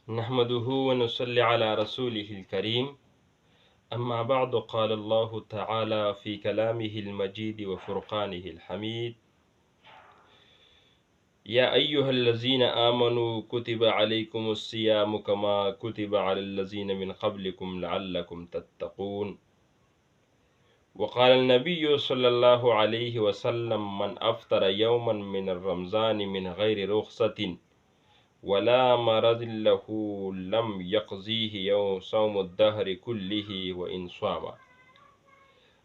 نحمده ونصلي على رسوله الكريم أما بعد قال الله تعالى في كلامه المجيد وفرقانه الحميد يا أيها الذين آمنوا كتب عليكم الصيام كما كتب على الذين من قبلكم لعلكم تتقون وقال النبي صلى الله عليه وسلم من أفطر يوما من الرمضان من غير رخصة ولا مرض له لم يقضيه يوم صوم الدهر كله وإن صام۔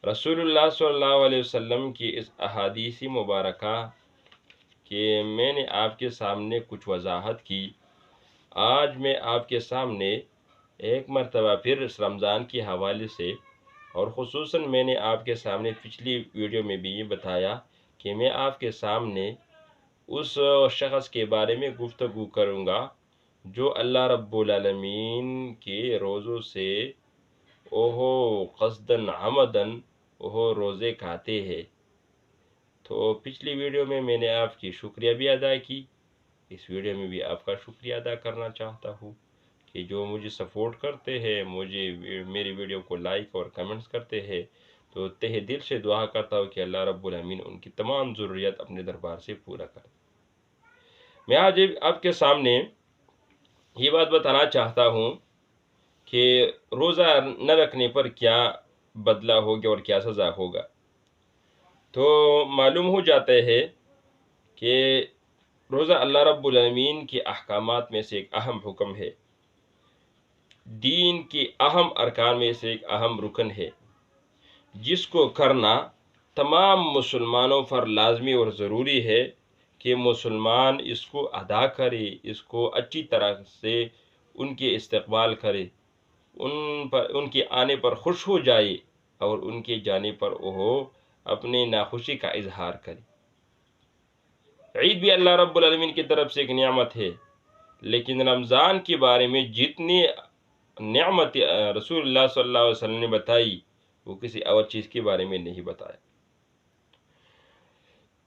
رسول اللہ صلی اللہ علیہ وسلم کی اس احادیث مبارکہ کہ میں نے آپ کے سامنے کچھ وضاحت کی، آج میں آپ کے سامنے ایک مرتبہ پھر اس رمضان کے حوالے سے، اور خصوصاً میں نے آپ کے سامنے پچھلی ویڈیو میں بھی یہ بتایا کہ میں آپ کے سامنے اس شخص کے بارے میں گفتگو کروں گا جو اللہ رب العالمین کے روزوں سے قصدن عمدن روزے کھاتے ہیں۔ تو پچھلی ویڈیو میں نے آپ کی شکریہ بھی ادا کی، اس ویڈیو میں بھی آپ کا شکریہ ادا کرنا چاہتا ہوں کہ جو مجھے سپورٹ کرتے ہیں، مجھے میری ویڈیو کو لائک اور کمنٹس کرتے ہیں، تو تہ دل سے دعا کرتا ہوں کہ اللہ رب العالمین ان کی تمام ضروریات اپنے دربار سے پورا کر دے۔ میں آج آپ کے سامنے یہ بات بتانا چاہتا ہوں کہ روزہ نہ رکھنے پر کیا بدلہ ہوگا اور کیا سزا ہوگا۔ تو معلوم ہو جاتا ہے کہ روزہ اللہ رب العالمین کے احکامات میں سے ایک اہم حکم ہے، دین کے اہم ارکان میں سے ایک اہم رکن ہے، جس کو کرنا تمام مسلمانوں پر لازمی اور ضروری ہے کہ مسلمان اس کو ادا کرے، اس کو اچھی طرح سے ان کے استقبال کرے، ان کے آنے پر خوش ہو جائے اور ان کے جانے پر وہ اپنے ناخوشی کا اظہار کرے۔ عید بھی اللہ رب العالمین کی طرف سے ایک نعمت ہے، لیکن رمضان کے بارے میں جتنی نعمت رسول اللہ صلی اللہ علیہ وسلم نے بتائی وہ کسی اور چیز کے بارے میں نہیں بتایا۔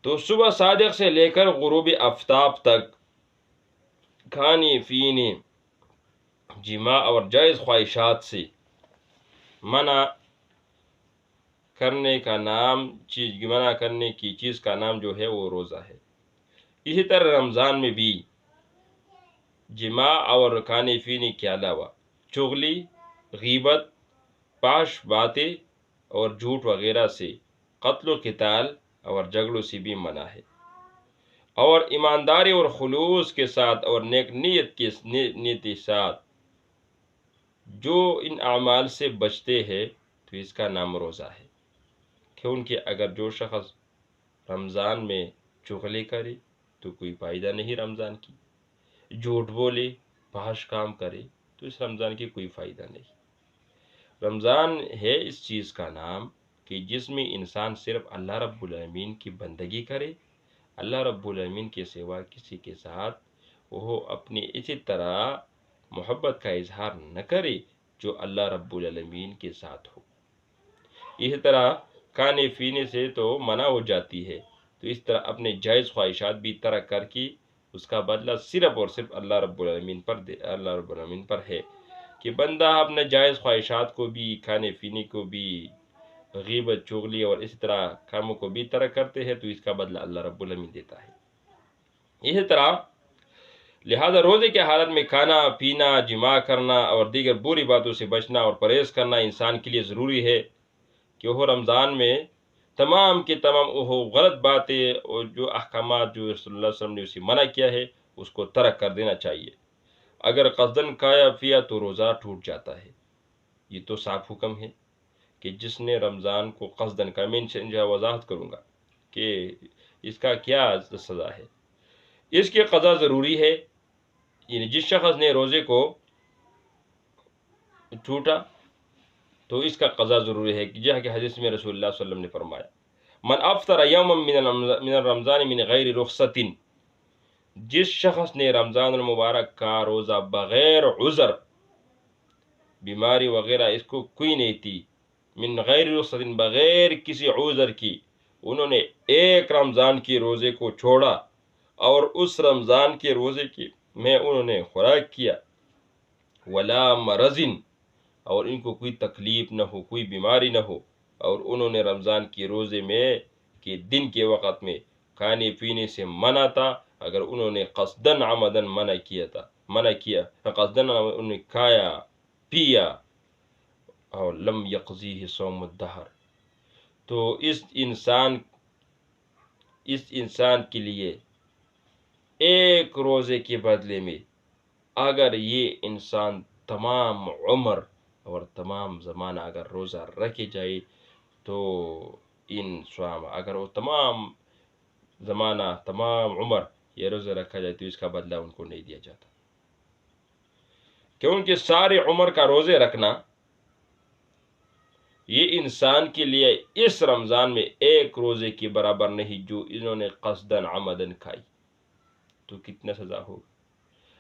تو صبح صادق سے لے کر غروب آفتاب تک کھانے پینے، جماع اور جائز خواہشات سے منع کرنے کی چیز کا نام جو ہے وہ روزہ ہے۔ اسی طرح رمضان میں بھی جماع اور کھانے پینے کے علاوہ چغلی، غیبت، فحش باتیں اور جھوٹ وغیرہ سے، قتل و قتال اور جھگڑوں سے بھی منع ہے، اور ایمانداری اور خلوص کے ساتھ اور نیک نیت کے ساتھ جو ان اعمال سے بچتے ہیں تو اس کا نام روزہ ہے۔ کیونکہ اگر جو شخص رمضان میں چغلی کرے تو کوئی فائدہ نہیں رمضان کی، جھوٹ بولے، فحش کام کرے تو اس رمضان کی کوئی فائدہ نہیں۔ رمضان ہے اس چیز کا نام کہ جس میں انسان صرف اللہ رب العالمین کی بندگی کرے، اللہ رب العالمین کے سوا کسی کے ساتھ وہ اپنی اسی طرح محبت کا اظہار نہ کرے جو اللہ رب العالمین کے ساتھ ہو۔ اسی طرح کھانے پینے سے تو منع ہو جاتی ہے، تو اس طرح اپنے جائز خواہشات بھی ترک کر کے اس کا بدلہ صرف اور صرف اللہ رب العالمین پر ہے کہ بندہ اپنے جائز خواہشات کو بھی، کھانے پینے کو بھی، غیبت، چغلی اور اسی طرح کاموں کو بھی ترک کرتے ہیں تو اس کا بدلہ اللہ رب العالمین دیتا ہے۔ اسی طرح لہذا روزے کے حالت میں کھانا پینا، جماع کرنا اور دیگر بری باتوں سے بچنا اور پرہیز کرنا انسان کے لیے ضروری ہے کہ وہ رمضان میں تمام کے تمام وہ غلط باتیں اور جو احکامات جو رسول اللہ صلی اللہ علیہ وسلم نے اسے منع کیا ہے اس کو ترک کر دینا چاہیے۔ اگر قصدن کھایا پیا تو روزہ ٹوٹ جاتا ہے۔ یہ تو صاف حکم ہے کہ جس نے رمضان کو قصدن کا، میں انشاءاللہ وضاحت کروں گا کہ اس کا کیا سزا ہے۔ اس کی قضا ضروری ہے، یعنی جس شخص نے روزے کو ٹوٹا تو اس کا قضا ضروری ہے، جہاں کہ حدیث میں رسول اللہ صلی اللہ علیہ وسلم نے فرمایا من افطر یوما من الرمضان من غیر رخصت، جس شخص نے رمضان المبارک کا روزہ بغیر عذر، بیماری وغیرہ اس کو کوئی نہیں تھی، من غیر رخصت بغیر کسی عذر کی، انہوں نے ایک رمضان کے روزے کو چھوڑا اور اس رمضان کے روزے میں انہوں نے خوراک کیا ولا مرضٍ، اور ان کو کوئی تکلیف نہ ہو، کوئی بیماری نہ ہو، اور انہوں نے رمضان کے روزے میں کے دن کے وقت میں کھانے پینے سے منع تھا، اگر انہوں نے قصدن عمدن منع کیا قصدن انہوں نے کھایا پیا، اور لم یقضیہ صوم الدہر، تو اس انسان کے لیے ایک روزے کے بدلے میں اگر یہ انسان تمام عمر اور تمام زمانہ اگر روزہ رکھے جائے تو اگر وہ تمام زمانہ تمام عمر یہ روزہ رکھا جائے تو اس کا بدلہ ان کو نہیں دیا جاتا، کیونکہ سارے عمر کا روزے رکھنا یہ انسان کے لیے اس رمضان میں ایک روزے کے برابر نہیں جو انہوں نے قصدن عمدن کھائی، تو کتنا سزا ہوگا؟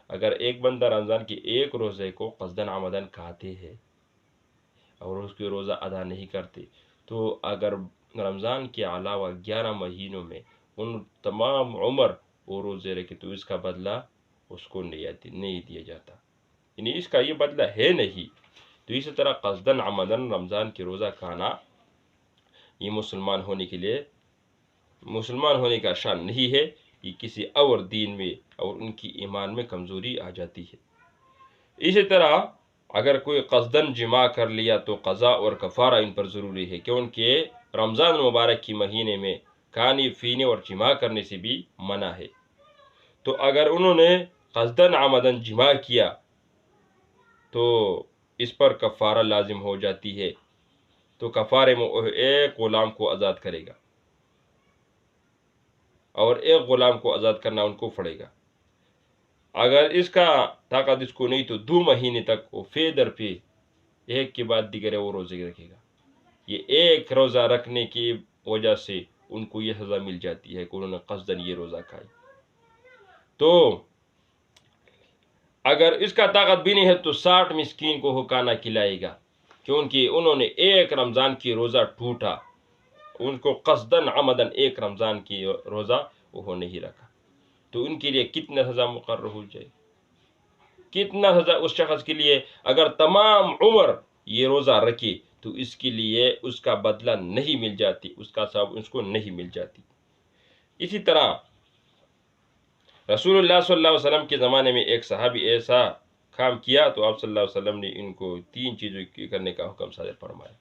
اگر ایک بندہ رمضان کے ایک روزے کو قصدن عمدن کھاتے ہیں اور اس کے روزہ ادا نہیں کرتے، تو اگر رمضان کے علاوہ 11 مہینوں میں ان تمام عمر وہ روزے رکھے تو اس کا بدلہ اس کو نہیں دیا جاتا، یعنی اس کا یہ بدلہ ہے نہیں۔ تو اسی طرح قصدن عمدن رمضان کے روزہ کھانا یہ مسلمان ہونے کا شان نہیں ہے، یہ کسی اور دین میں اور ان کی ایمان میں کمزوری آ جاتی ہے۔ اسی طرح اگر کوئی قصدن جماع کر لیا تو قضا اور کفارہ ان پر ضروری ہے، کیونکہ رمضان مبارک کی مہینے میں کھانے پینے اور جماع کرنے سے بھی منع ہے، تو اگر انہوں نے قصدن عمدن جماع کیا تو اس پر کفارہ لازم ہو جاتی ہے، تو کفارے میں ایک غلام کو آزاد کرے گا، اور ایک غلام کو آزاد کرنا ان کو پڑے گا۔ اگر اس کا طاقت اس کو نہیں تو 2 مہینے تک وہ فی در پہ ایک کے بعد دیگر وہ روزے رکھے گا۔ یہ ایک روزہ رکھنے کی وجہ سے ان کو یہ سزا مل جاتی ہے کہ انہوں نے قصدن یہ روزہ کھائی۔ تو اگر اس کا طاقت بھی نہیں ہے تو 60 مسکین کو وہ کھانا کھلائے گا، کیونکہ انہوں نے ایک رمضان کی روزہ ٹوٹا، ان کو قصدن عمدن ایک رمضان کی روزہ وہ نہیں رکھا، تو ان کے لیے کتنا سزا مقرر ہو جائے، کتنا سزا اس شخص کے لیے اگر تمام عمر یہ روزہ رکھے تو اس کے لیے اس کا بدلہ نہیں مل جاتی، اس کا ثواب اس کو نہیں مل جاتی۔ اسی طرح رسول اللہ صلی اللہ علیہ وسلم کے زمانے میں ایک صحابی ایسا کام کیا تو آپ صلی اللہ علیہ وسلم نے ان کو 3 چیزوں کرنے کا حکم صادر فرمایا۔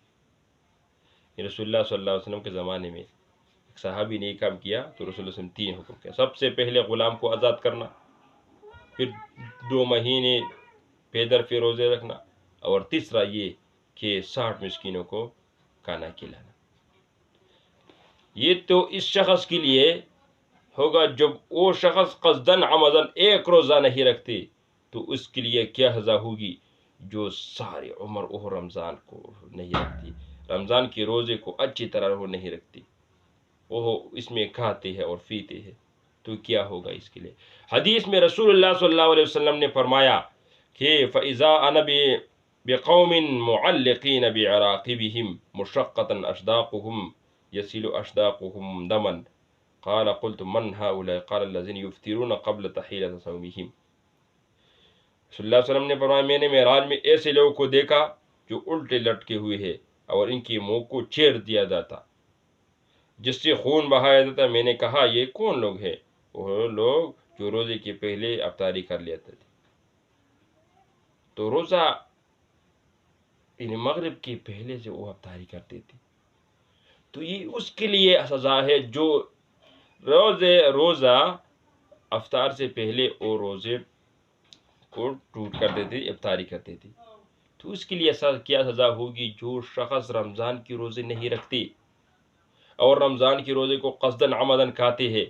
رسول اللہ صلی اللہ علیہ وسلم کے زمانے میں ایک صحابی نے یہ کام کیا تو رسول اللہ علیہ وسلم 3 حکم کیا۔ سب سے پہلے غلام کو آزاد کرنا، پھر 2 مہینے پیدر پہ روزے رکھنا، اور تیسرا یہ کہ 60 مسکینوں کو کھانا کھلانا۔ یہ تو اس شخص کے لیے ہوگا جب وہ شخص قصدن عمدن ایک روزہ نہیں رکھتے، تو اس کے لیے کیا سزا ہوگی؟ جو سارے عمر وہ رمضان کو نہیں رکھتی، رمضان کے روزے کو اچھی طرح وہ نہیں رکھتی، وہ اس میں کھاتے ہیں اور پیتے ہیں، تو کیا ہوگا اس کے لیے؟ حدیث میں رسول اللہ صلی اللہ علیہ وسلم نے فرمایا کہ فَإِذَا أَنَا بِقَوْمٍ مُعَلِّقِينَ بِعَرَاقِبِهِمْ مُشَقَّةً أَشْدَاقُهُمْ يَسِيلُ أَشْدَاقُهُمْ دَمًا قال قلت من هؤلاء قال الذين يفطرون قبل تحليل صومهم۔ صلی اللہ علیہ وسلم نے فرمایا میں نے معراج میں ایسے لوگوں کو دیکھا جو الٹے لٹکے ہوئے ہیں اور ان کے منہ کو چیر دیا جاتا، جس سے خون بہایا جاتا۔ میں نے کہا یہ کون لوگ ہیں؟ وہ لوگ جو روزے کے پہلے افطاری کر لیتے تھے، تو روزہ یعنی مغرب کے پہلے سے وہ افطاری کرتے تھے، تو یہ اس کے لیے سزا ہے جو روزہ افطار سے پہلے اور روزے کو ٹوٹ کرتے تھے، افطاری کرتے تھے، تو اس کے لیے کیا سزا ہوگی؟ جو شخص رمضان کی روزے نہیں رکھتے اور رمضان کے روزے کو قصدن عمدن کھاتے ہیں،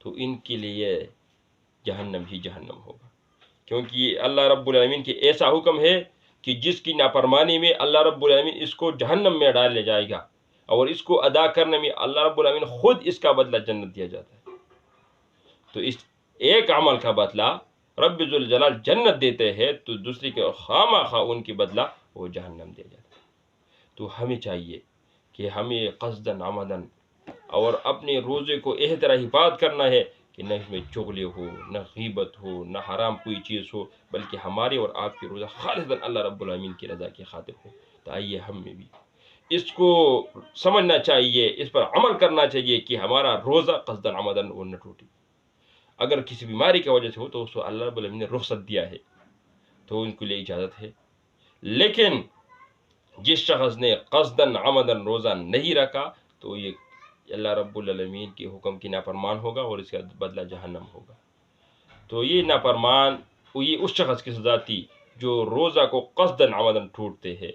تو ان کے لیے جہنم ہی جہنم ہوگا، کیونکہ اللہ رب العالمین کے ایسا حکم ہے کہ جس کی نافرمانی میں اللہ رب العالمین اس کو جہنم میں ڈال جائے گا، اور اس کو ادا کرنے میں اللہ رب العالمین خود اس کا بدلہ جنت دیا جاتا ہے۔ تو اس ایک عمل کا بدلہ رب ذوالجلال جنت دیتے ہیں، تو دوسری کے خواہ ان کی بدلہ وہ جہنم دیا جاتا ہے۔ تو ہمیں چاہیے کہ ہمیں قصدن عمدن اور اپنے روزے کو احترام حفاظت کرنا ہے کہ نہ اس میں چغلی ہو، نہ غیبت ہو، نہ حرام کوئی چیز ہو، بلکہ ہمارے اور آپ کی روزہ خالصاً اللہ رب العالمین کی رضا کی خاطر ہو۔ تو آئیے ہم میں بھی اس کو سمجھنا چاہیے، اس پر عمل کرنا چاہیے کہ ہمارا روزہ قصداً عمدن وہ نہ ٹوٹے۔ اگر کسی بیماری کی وجہ سے ہو تو اس کو اللہ رب العالمین نے رخصت دیا ہے، تو ان کے لیے اجازت ہے۔ لیکن جس شخص نے قصداً عمدن روزہ نہیں رکھا تو یہ اللہ رب العالمین کے حکم کی نافرمان ہوگا اور اس کا بدلہ جہنم ہوگا۔ تو یہ نافرمان یہ اس شخص کی سزا تھی جو روزہ کو قصداً عمدن ٹوٹتے ہیں،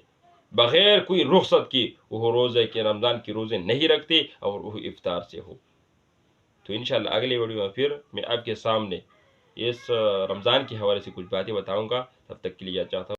بغیر کوئی رخصت کی وہ روزے کے رمضان کی روزے نہیں رکھتے اور وہ افطار سے ہو۔ تو انشاءاللہ اگلے ویڈیو میں پھر میں آپ کے سامنے اس رمضان کے حوالے سے کچھ باتیں بتاؤں گا۔ تب تک کے لیے چاہتا ہوں